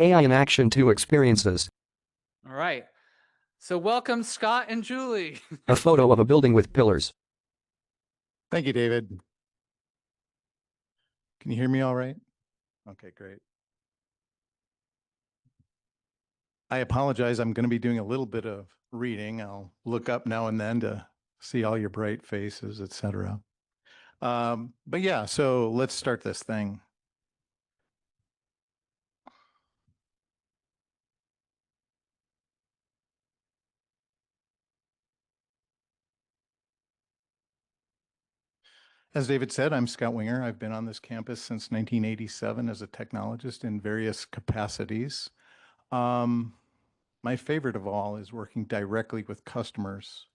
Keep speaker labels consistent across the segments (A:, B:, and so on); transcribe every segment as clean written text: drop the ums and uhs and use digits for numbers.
A: AI in Action 2 Experiences.
B: All right. So welcome, Scott and Julie.
A: A photo of a building with pillars.
C: Thank you, David. Can you hear me all right? Okay, great. I apologize. I'm going to be doing a little bit of reading. I'll look up now and then to see all your bright faces, etc. But yeah, so let's start this thing. As David said, I'm Scott Winger. I've been on this campus since 1987 as a technologist in various capacities. My favorite of all is working directly with customers,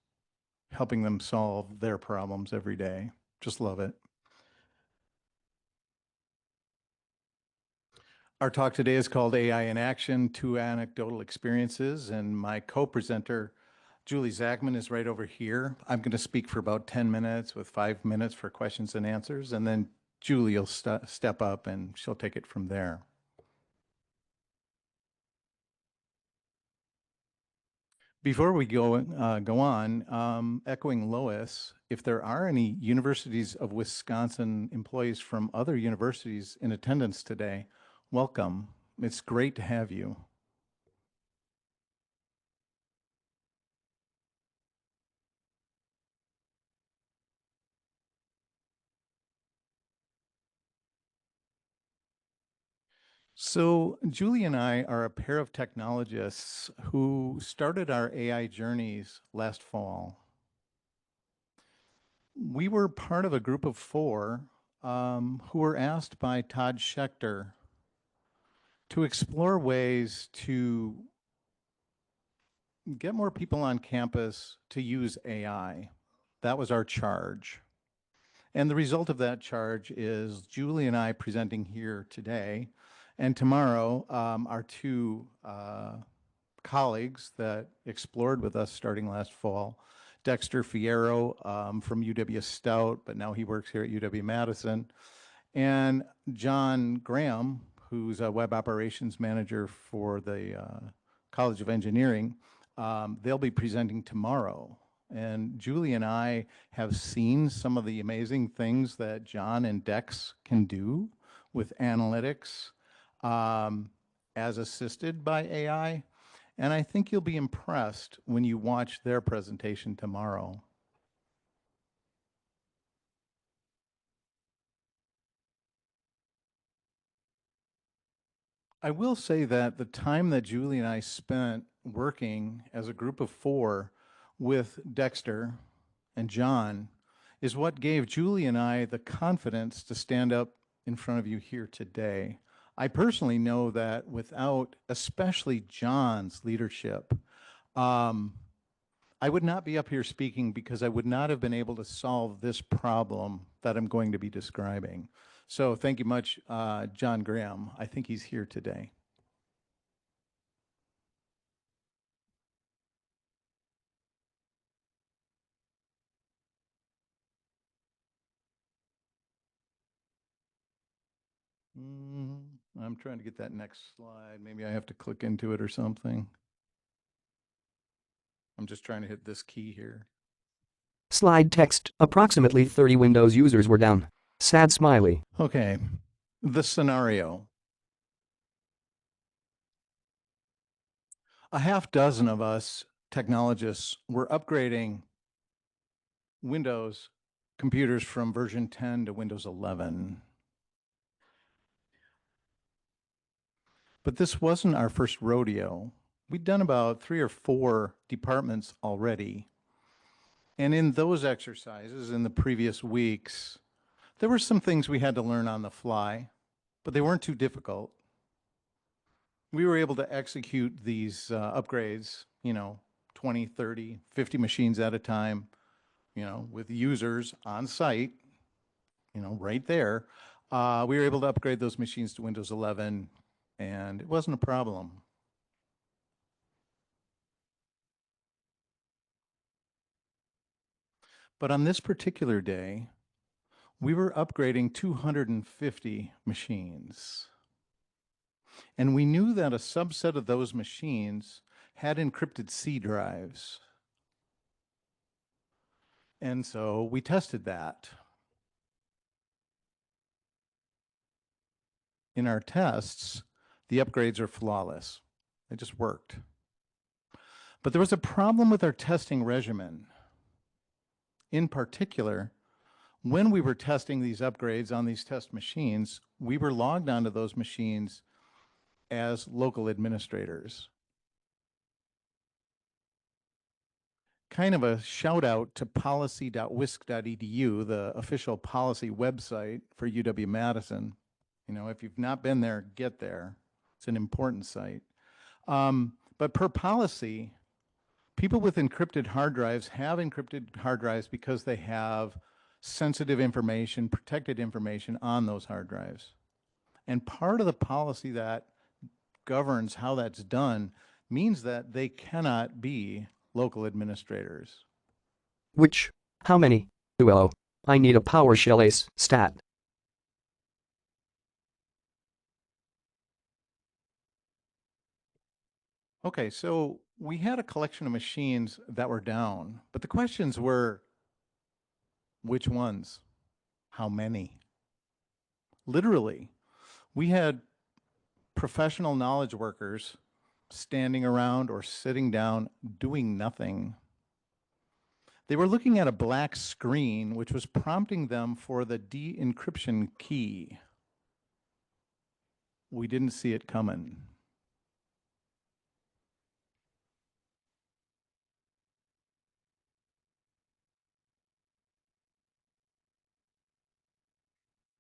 C: helping them solve their problems every day. Just love it. Our talk today is called AI in Action, Two Anecdotal Experiences, and my co-presenter, Julie Zachman, is right over here. I'm going to speak for about 10 minutes with 5 minutes for questions and answers, and then Julie will step up and she'll take it from there. Before we go on, echoing Lois, if there are any Universities of Wisconsin employees from other universities in attendance today, welcome. It's great to have you. So Julie and I are a pair of technologists who started our AI journeys last fall. We were part of a group of four who were asked by Todd Schechter to explore ways to get more people on campus to use AI. That was our charge. And the result of that charge is Julie and I presenting here today. And tomorrow, our two colleagues that explored with us starting last fall, Dexter Fierro from UW-Stout, but now he works here at UW-Madison, and John Graham, who's a web operations manager for the College of Engineering. They'll be presenting tomorrow. And Julie and I have seen some of the amazing things that John and Dex can do with analytics as assisted by AI. And I think you'll be impressed when you watch their presentation tomorrow. I will say that the time that Julie and I spent working as a group of four with Dexter and John is what gave Julie and I the confidence to stand up in front of you here today. I personally know that without especially John's leadership, I would not be up here speaking because I would not have been able to solve this problem that I'm going to be describing. So thank you much, John Graham. I think he's here today. I'm trying to get that next slide. Maybe I have to click into it or something. I'm just trying to hit this key here.
A: Slide text. Approximately 30 Windows users were down. Sad smiley.
C: Okay, the scenario. A half dozen of us technologists were upgrading Windows computers from version 10 to Windows 11. But this wasn't our first rodeo. We'd done about 3 or 4 departments already. And in those exercises in the previous weeks, there were some things we had to learn on the fly, but they weren't too difficult. We were able to execute these upgrades, 20, 30, 50 machines at a time, with users on site, right there. We were able to upgrade those machines to Windows 11, and it wasn't a problem. But on this particular day, we were upgrading 250 machines. And we knew that a subset of those machines had encrypted C drives. And so we tested that. In our tests, the upgrades are flawless. They just worked. But there was a problem with our testing regimen. In particular, when we were testing these upgrades on these test machines, we were logged onto those machines as local administrators. Kind of a shout out to policy.wisc.edu, the official policy website for UW-Madison. You know, if you've not been there, get there. It's an important site. But per policy, people with encrypted hard drives have encrypted hard drives because they have sensitive information, protected information on those hard drives. And part of the policy that governs how that's done means that they cannot be local administrators.
A: Which? How many? Oh, I need a PowerShell ace stat.
C: Okay, so we had a collection of machines that were down, but the questions were, which ones? How many? Literally, we had professional knowledge workers standing around or sitting down doing nothing. They were looking at a black screen, which was prompting them for the de-encryption key. We didn't see it coming.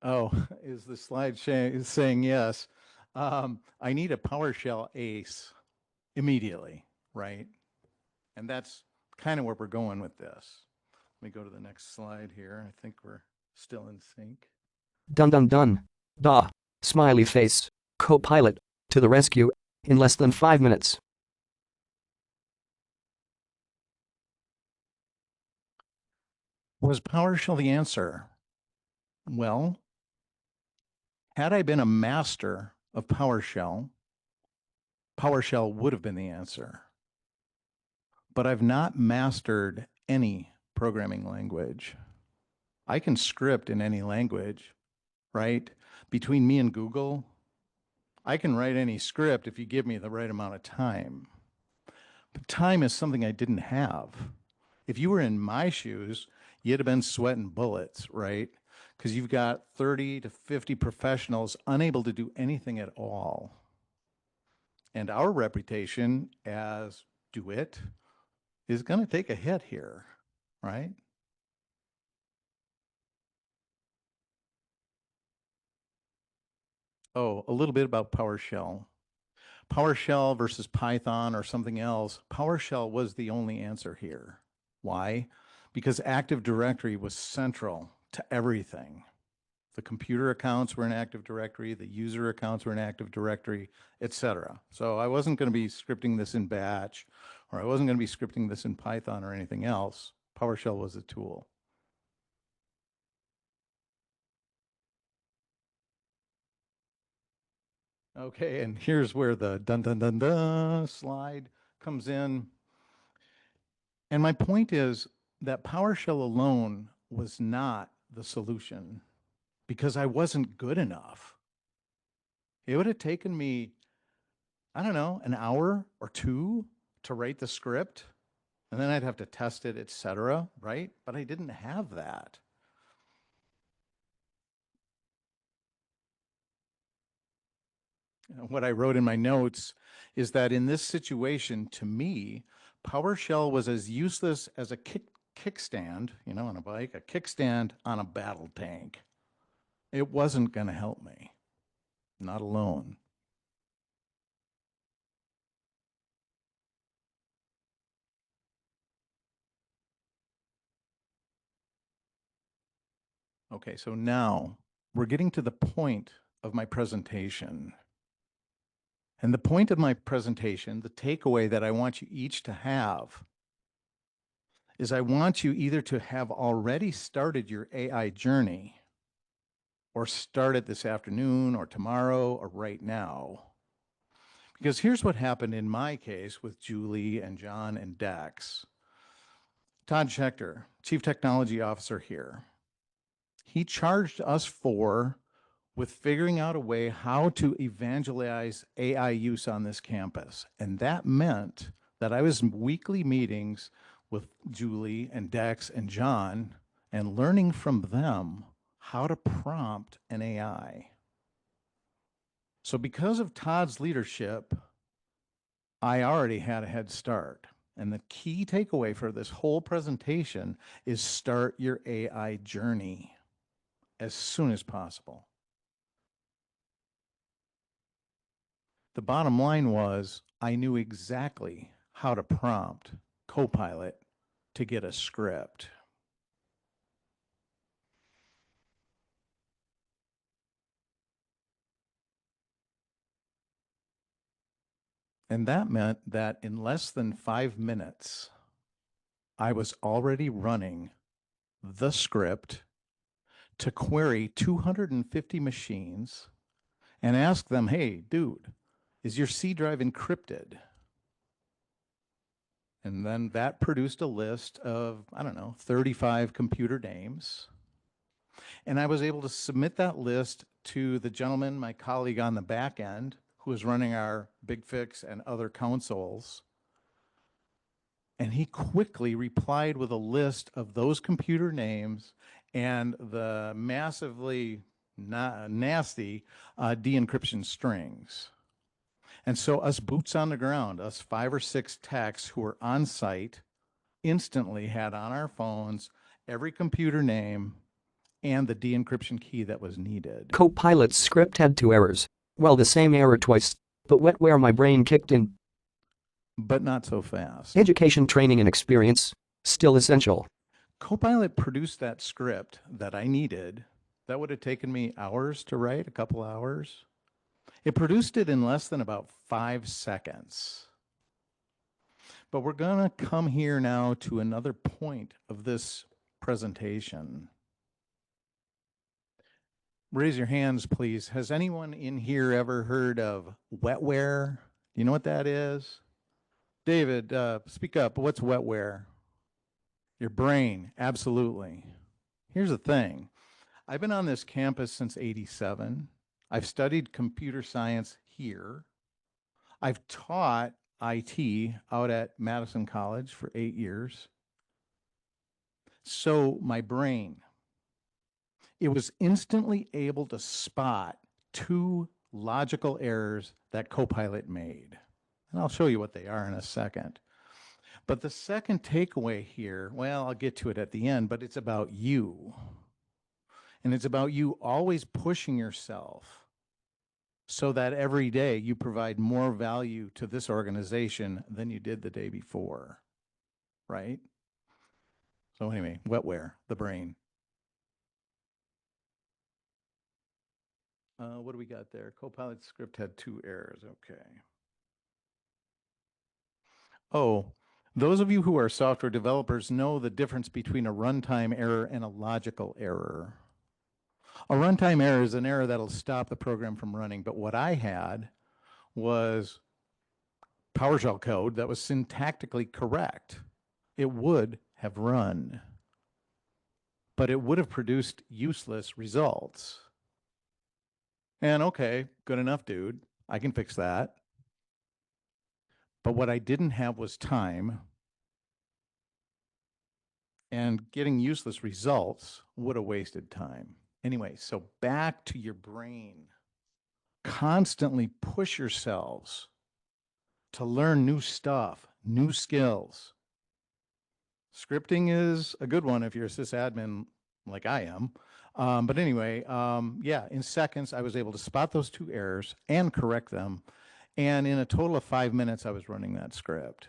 C: Oh, is the slide saying yes? I need a PowerShell ace immediately, right? And that's kind of where we're going with this. Let me go to the next slide here. I think we're still in sync.
A: Dun dun dun. Duh. Smiley face. Copilot. To the rescue. In less than 5 minutes.
C: Was PowerShell the answer? Well, had I been a master of PowerShell, PowerShell would have been the answer. But I've not mastered any programming language. I can script in any language, right? Between me and Google, I can write any script if you give me the right amount of time. But time is something I didn't have. If you were in my shoes, you'd have been sweating bullets, right? Because you've got 30 to 50 professionals unable to do anything at all. And our reputation as DeWitt is going to take a hit here, right? Oh, a little bit about PowerShell. PowerShell versus Python or something else, PowerShell was the only answer here. Why? Because Active Directory was central to everything. The computer accounts were in Active Directory, the user accounts were in Active Directory, etc. So I wasn't going to be scripting this in batch, or I wasn't going to be scripting this in Python or anything else. PowerShell was a tool. Okay, and here's where the dun dun dun dun slide comes in. And my point is that PowerShell alone was not the solution because I wasn't good enough. It would have taken me, I don't know, an hour or two to write the script, and then I'd have to test it, etc., right? But I didn't have that. What I wrote in my notes is that in this situation, to me, PowerShell was as useless as a kickstand, you know, on a bike, a kickstand on a battle tank. It wasn't going to help me, not alone. Okay, so now we're getting to the point of my presentation. And the point of my presentation, the takeaway that I want you each to have, is I want you either to have already started your AI journey or start it this afternoon or tomorrow or right now. Because here's what happened in my case with Julie and John and Dex. Todd Schechter, Chief Technology Officer here, he charged us with figuring out a way how to evangelize AI use on this campus. And that meant that I was in weekly meetings with Julie and Dex and John and learning from them how to prompt an AI. So because of Todd's leadership, I already had a head start. And the key takeaway for this whole presentation is start your AI journey as soon as possible. The bottom line was I knew exactly how to prompt Copilot to get a script. And that meant that in less than 5 minutes, I was already running the script to query 250 machines and ask them, hey, dude, is your C drive encrypted? And then that produced a list of, 35 computer names. And I was able to submit that list to the gentleman, my colleague on the back end, who was running our BigFix and other consoles. And he quickly replied with a list of those computer names and the massively nasty de-encryption strings. And so us boots on the ground, us 5 or 6 techs who were on site, instantly had on our phones every computer name and the de-encryption key that was needed.
A: Copilot's script had 2 errors. Well, the same error twice. But where my brain kicked in.
C: But not so fast.
A: Education, training, and experience, still essential.
C: Copilot produced that script that I needed. That would have taken me hours to write, a couple hours. It produced it in less than about 5 seconds. But we're going to come here now to another point of this presentation. Raise your hands, please. Has anyone in here ever heard of wetware? Do you know what that is? David, speak up. What's wetware? Your brain, absolutely. Here's the thing. I've been on this campus since '87. I've studied computer science here. I've taught IT out at Madison College for 8 years. So my brain, it was instantly able to spot 2 logical errors that Copilot made. And I'll show you what they are in a second. But the second takeaway here, well, I'll get to it at the end, but it's about you. And it's about you always pushing yourself so that every day you provide more value to this organization than you did the day before, right? So anyway, wetware, the brain. What do we got there? Copilot script had 2 errors, okay. Oh, those of you who are software developers know the difference between a runtime error and a logical error. A runtime error is an error that'll stop the program from running, but what I had was PowerShell code that was syntactically correct. It would have run, but it would have produced useless results. And okay, good enough, dude. I can fix that. But what I didn't have was time, and getting useless results would have wasted time. Anyway, so back to your brain. Constantly push yourselves to learn new stuff, new skills. Scripting is a good one if you're a sysadmin like I am. But anyway, yeah, in seconds, I was able to spot those 2 errors and correct them. And in a total of 5 minutes, I was running that script.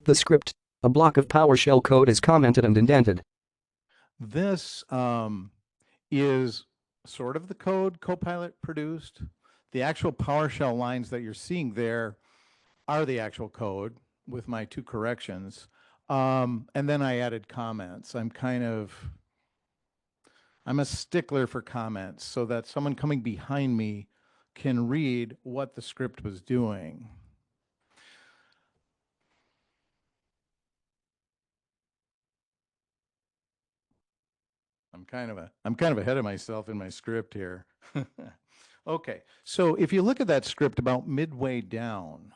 A: The script, a block of PowerShell code, is commented and indented.
C: This is sort of the code Copilot produced. The actual PowerShell lines that you're seeing there are the actual code with my 2 corrections. And then I added comments. I'm kind of I'm a stickler for comments so that someone coming behind me can read what the script was doing. I'm kind of ahead of myself in my script here. Okay, so if you look at that script about midway down,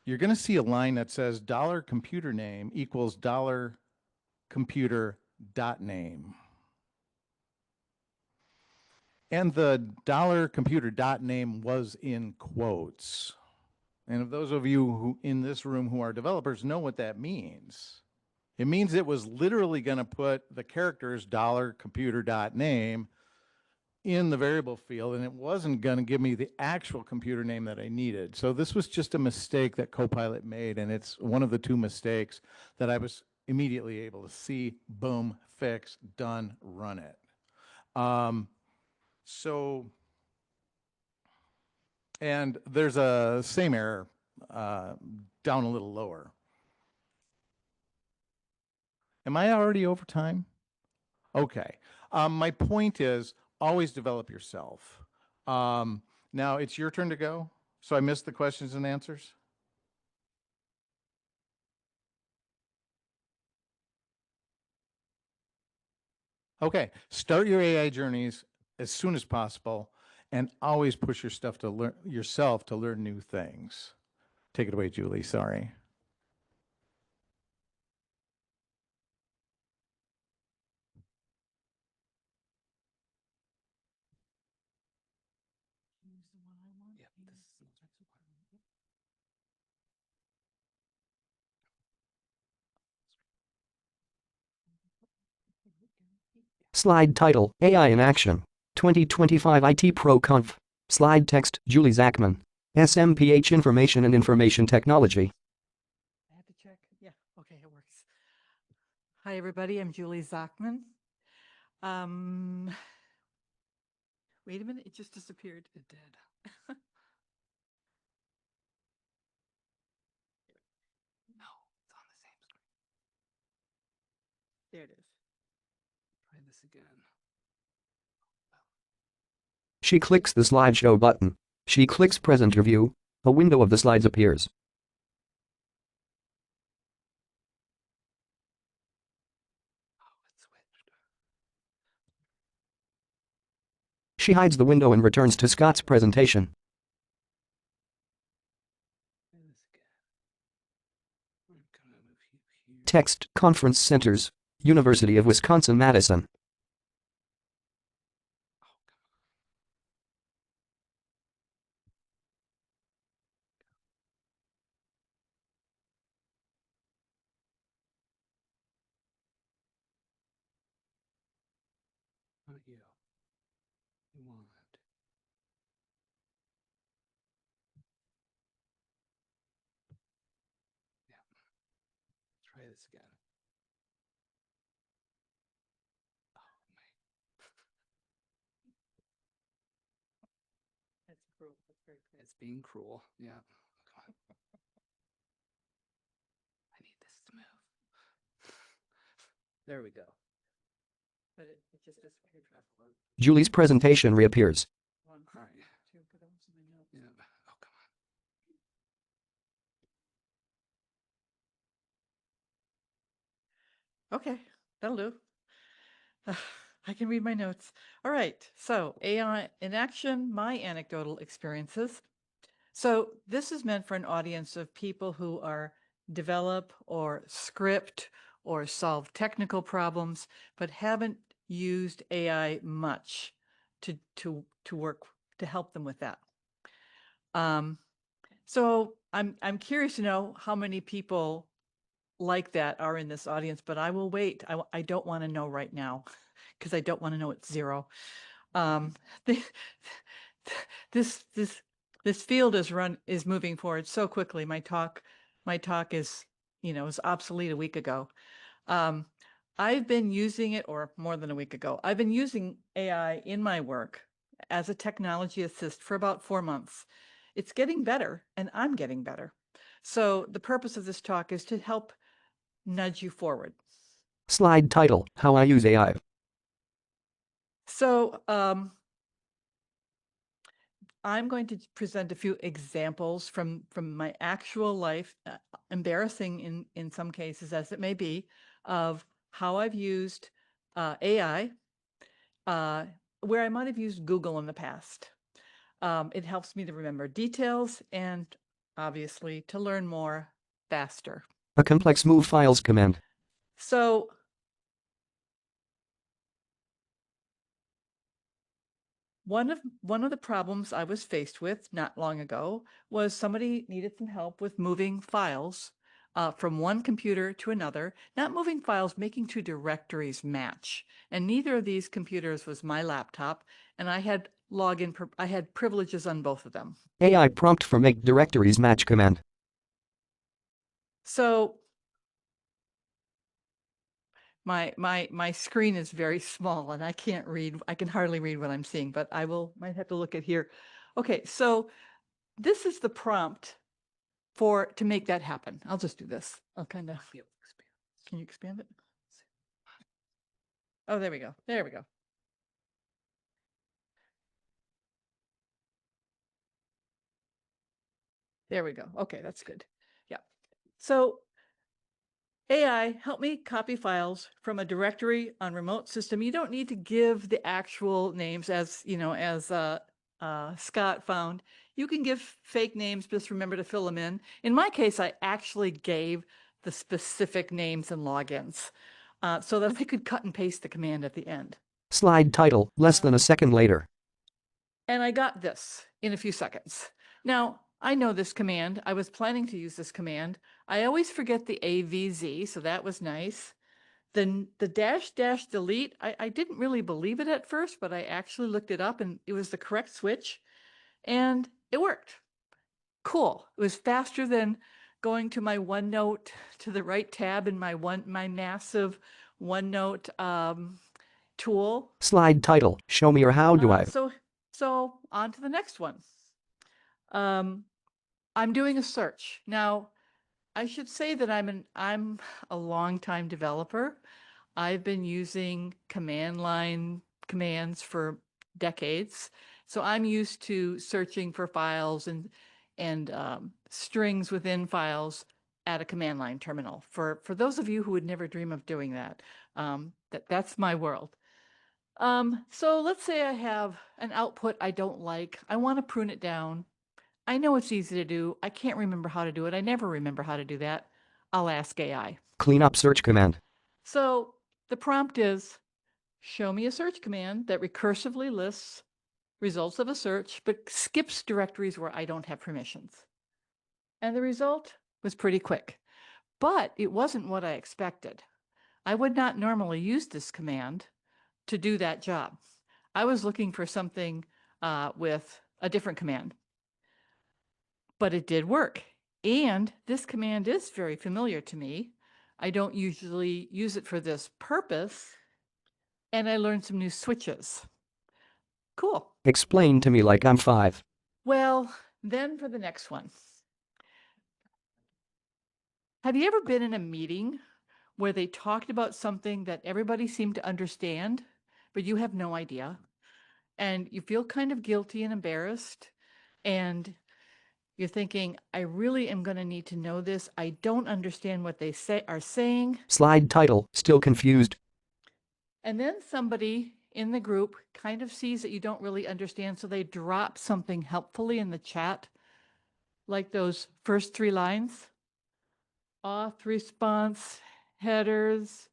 C: you're going to see a line that says $computer name equals $computer dot name. And the $computer dot name was in quotes. And if those of you who in this room who are developers know what that means, it means it was literally going to put the characters $computer dot name in the variable field, and it wasn't going to give me the actual computer name that I needed. So this was just a mistake that Copilot made, and it's one of the two mistakes that I was immediately able to see, boom, fix, done, run it. And there's a same error down a little lower. Am I already over time? Okay. My point is always develop yourself. Now it's your turn to go. So I missed the questions and answers. Okay. Start your AI journeys as soon as possible and always push yourself to learn new things. Take it away, Julie. Sorry.
A: Slide title, AI in Action. 2025 IT Pro Conf. Slide text, Julie Zachman. SMPH Information and Information Technology.
D: I have to check. Yeah, okay, it works. Hi, everybody. I'm Julie Zachman. Wait a minute, it just disappeared.
B: It did. No, it's on the same screen.
D: There it is.
B: Try this again.
A: She clicks the slideshow button. She clicks presenter view. A window of the slides appears.
B: Oh, it switched.
A: She hides the window and returns to Scott's presentation.
B: Try this again. I'm gonna move you here.
A: Text, Conference Centers. University of Wisconsin-Madison.
B: Oh, come on. Not you. You want it. Yeah. Try this again. Oh, my.
D: That's cruel. That's very cruel.
B: It's being cruel. Yeah. Come on. I need this to move. There we go.
D: But it just disappeared.
A: Julie's presentation reappears.
D: One,
B: All right.
D: two, put on something else.
B: Yeah. Oh, come on.
D: Okay, that'll do. I can read my notes. All right, so AI in action, my anecdotal experiences. So this is meant for an audience of people who are develop or script or solve technical problems, but haven't used AI much to work to help them with that. So I'm curious to know how many people like that are in this audience, but I will wait. I don't want to know right now because I don't want to know it's zero. The- this field is moving forward so quickly. My talk is, is obsolete a week ago. I've been using it, or more than a week ago. I've been using AI in my work as a technology assist for about 4 months. It's getting better, and I'm getting better. So the purpose of this talk is to help nudge you forward.
A: Slide title, How I Use AI.
D: So I'm going to present a few examples from my actual life, embarrassing in some cases as it may be, of how I've used AI, where I might have used Google in the past. It helps me to remember details and obviously to learn more faster.
A: A complex move files command.
D: So one of the problems I was faced with not long ago was somebody needed some help with moving files from one computer to another, not moving files, making two directories match. And neither of these computers was my laptop, and I had I had privileges on both of them.
A: AI prompt for make directories match command.
D: So my screen is very small and I can't read. I can hardly read what I'm seeing, but might have to look at here. Okay, so this is the prompt to make that happen. I'll just do this. I'll kind of, can you expand it? Oh, there we go. There we go. There we go. Okay, that's good. Yeah. So AI, help me copy files from a directory on remote system. You don't need to give the actual names as, as Scott found. You can give fake names, just remember to fill them in. In my case, I actually gave the specific names and logins so that I could cut and paste the command at the end.
A: Slide title, less than a second later.
D: And I got this in a few seconds. Now, I know this command. I was planning to use this command. I always forget the AVZ, so that was nice. Then the dash delete, I didn't really believe it at first, but I actually looked it up and it was the correct switch and it worked. Cool. It was faster than going to my OneNote to the right tab in my massive OneNote tool.
A: Slide title, show me or how do I.
D: So on to the next one. I'm doing a search. Now, I should say that I'm a longtime developer. I've been using command line commands for decades. So I'm used to searching for files and strings within files at a command line terminal. For those of you who would never dream of doing that, that's my world. So let's say I have an output I don't like. I want to prune it down. I know it's easy to do. I can't remember how to do it. I never remember how to do that. I'll ask AI.
A: Clean up search command.
D: So the prompt is, show me a search command that recursively lists results of a search, but skips directories where I don't have permissions. And the result was pretty quick, but it wasn't what I expected. I would not normally use this command to do that job. I was looking for something with a different command, but it did work. And this command is very familiar to me. I don't usually use it for this purpose, and I learned some new switches. Cool.
A: Explain to me like I'm 5.
D: Well, then for the next one. Have you ever been in a meeting where they talked about something that everybody seemed to understand, but you have no idea? And you feel kind of guilty and embarrassed, and you're thinking, I really am going to need to know this. I don't understand what they are saying.
A: Slide title, still confused.
D: And then somebody in the group kind of sees that you don't really understand, so they drop something helpfully in the chat, like those first 3 lines. Auth response, headers,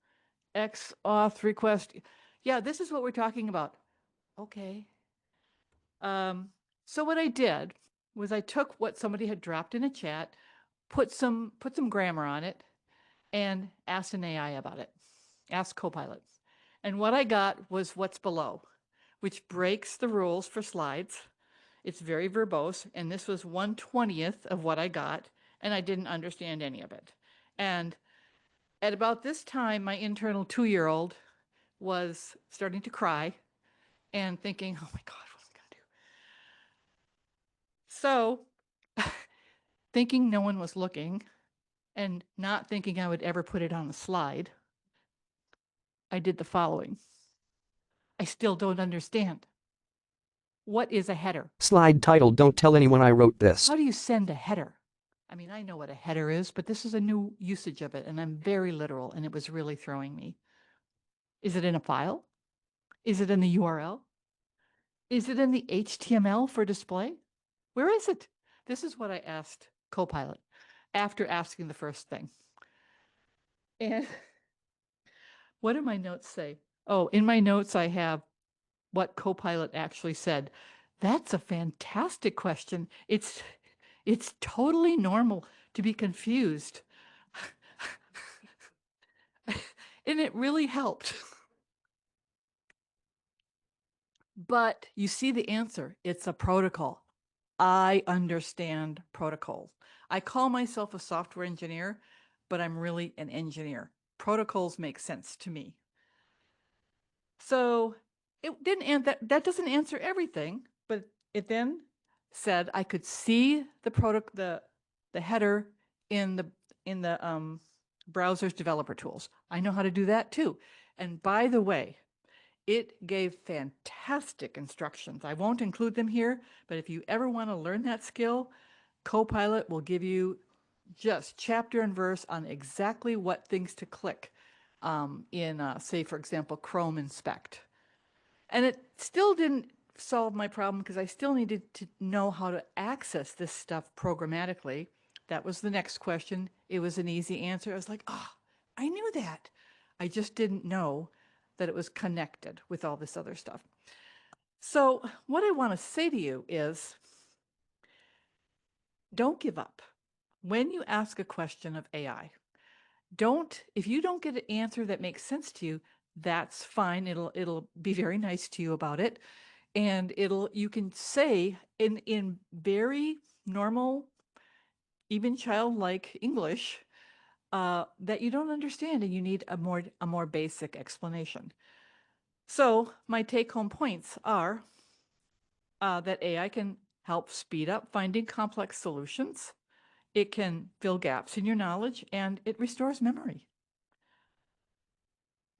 D: X auth request. Yeah, this is what we're talking about. Okay. So what I did was I took what somebody had dropped in a chat, put some grammar on it, and asked an AI about it. Asked Copilot. And what I got was what's below, which breaks the rules for slides. It's very verbose, and this was 1/20th of what I got, and I didn't understand any of it. And at about this time, my internal 2-year-old was starting to cry and thinking, oh my God, what am I going to do? So, thinking no one was looking and not thinking I would ever put it on a slide, I did the following. I still don't understand. What is a header?
A: Slide title: Don't tell anyone I wrote this.
D: How do you send a header? I mean, I know what a header is, but this is a new usage of it, and I'm very literal, and it was really throwing me. Is it in a file? Is it in the URL? Is it in the HTML for display? Where is it? This is what I asked Copilot after asking the first thing. And what do my notes say? Oh, in my notes, I have what Copilot actually said. That's a fantastic question. It's totally normal to be confused. And it really helped. But you see the answer. It's a protocol. I understand protocols. I call myself a software engineer, but I'm really an engineer. Protocols make sense to me. So it didn't that doesn't answer everything, but it then said I could see the header in the browser's developer tools. I know how to do that too. And by the way, it gave fantastic instructions. I won't include them here, but if you ever want to learn that skill, Copilot will give you just chapter and verse on exactly what things to click in, say, for example, Chrome Inspect. And it still didn't solve my problem because I still needed to know how to access this stuff programmatically. That was the next question. It was an easy answer. I was like, oh, I knew that. I just didn't know that it was connected with all this other stuff. So what I want to say to you is, don't give up. When you ask a question of AI, if you don't get an answer that makes sense to you, that's fine. It'll be very nice to you about it. And you can say in very normal, even childlike English, that you don't understand and you need a more basic explanation. So my take-home points are that AI can help speed up finding complex solutions. It can fill gaps in your knowledge, and it restores memory.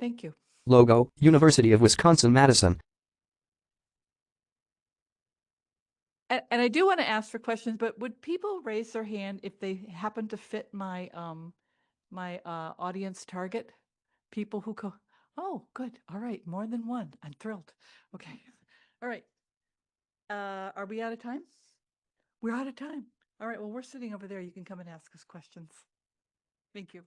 D: Thank you.
A: Logo: University of Wisconsin-Madison.
D: And I do want to ask for questions, but would people raise their hand if they happen to fit my audience target? People who oh, good. All right, more than one. I'm thrilled. Okay. All right. Are we out of time? We're out of time. All right, well, we're sitting over there. You can come and ask us questions. Thank you.